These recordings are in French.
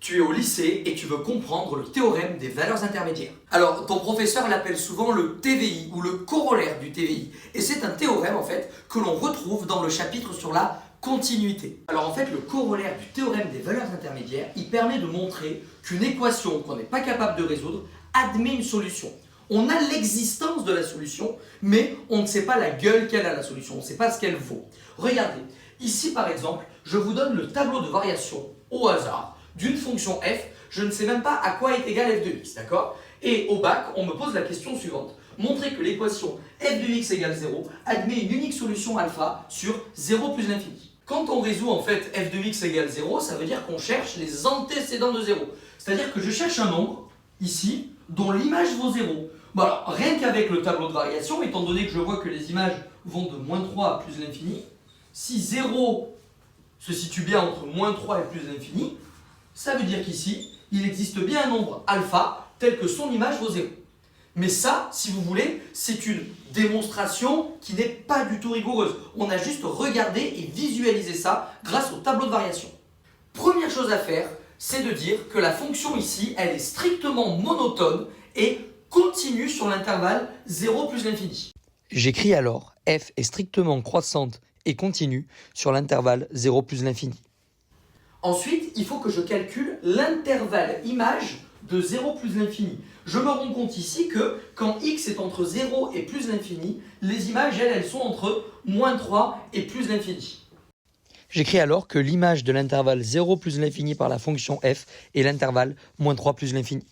Tu es au lycée et tu veux comprendre le théorème des valeurs intermédiaires. Alors, ton professeur l'appelle souvent le TVI ou le corollaire du TVI. Et c'est un théorème en fait que l'on retrouve dans le chapitre sur la continuité. Alors en fait, le corollaire du théorème des valeurs intermédiaires, il permet de montrer qu'une équation qu'on n'est pas capable de résoudre admet une solution. On a l'existence de la solution, mais on ne sait pas la gueule qu'elle a la solution, on ne sait pas ce qu'elle vaut. Regardez, ici par exemple, je vous donne le tableau de variation au hasard d'une fonction f, je ne sais même pas à quoi est égal f de x, d'accord? Et au bac, on me pose la question suivante. Montrer que l'équation f de x égale 0 admet une unique solution alpha sur 0 plus l'infini. Quand on résout en fait f de x égale 0, ça veut dire qu'on cherche les antécédents de 0. C'est-à-dire que je cherche un nombre, ici, dont l'image vaut 0. Bon alors, rien qu'avec le tableau de variation, étant donné que je vois que les images vont de moins 3 à plus l'infini, si 0 se situe bien entre moins 3 et plus l'infini, ça veut dire qu'ici, il existe bien un nombre alpha tel que son image vaut 0. Mais ça, si vous voulez, c'est une démonstration qui n'est pas du tout rigoureuse. On a juste regardé et visualisé ça grâce au tableau de variation. Première chose à faire, c'est de dire que la fonction ici, elle est strictement monotone et continue sur l'intervalle 0 plus l'infini. J'écris alors f est strictement croissante et continue sur l'intervalle 0 plus l'infini. Ensuite, il faut que je calcule l'intervalle image de 0 plus l'infini. Je me rends compte ici que quand x est entre 0 et plus l'infini, les images, elles sont entre moins 3 et plus l'infini. J'écris alors que l'image de l'intervalle 0 plus l'infini par la fonction f est l'intervalle moins 3 plus l'infini.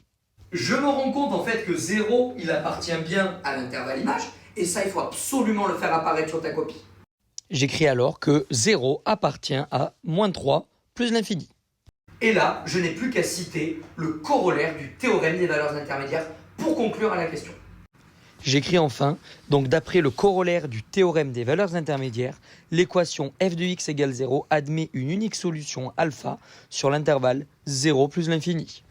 Je me rends compte en fait que 0, il appartient bien à l'intervalle image, et ça, il faut absolument le faire apparaître sur ta copie. J'écris alors que 0 appartient à moins 3 plus l'infini. Et là, je n'ai plus qu'à citer le corollaire du théorème des valeurs intermédiaires pour conclure à la question. J'écris enfin, donc d'après le corollaire du théorème des valeurs intermédiaires, l'équation f de x égale 0 admet une unique solution alpha sur l'intervalle 0 plus l'infini.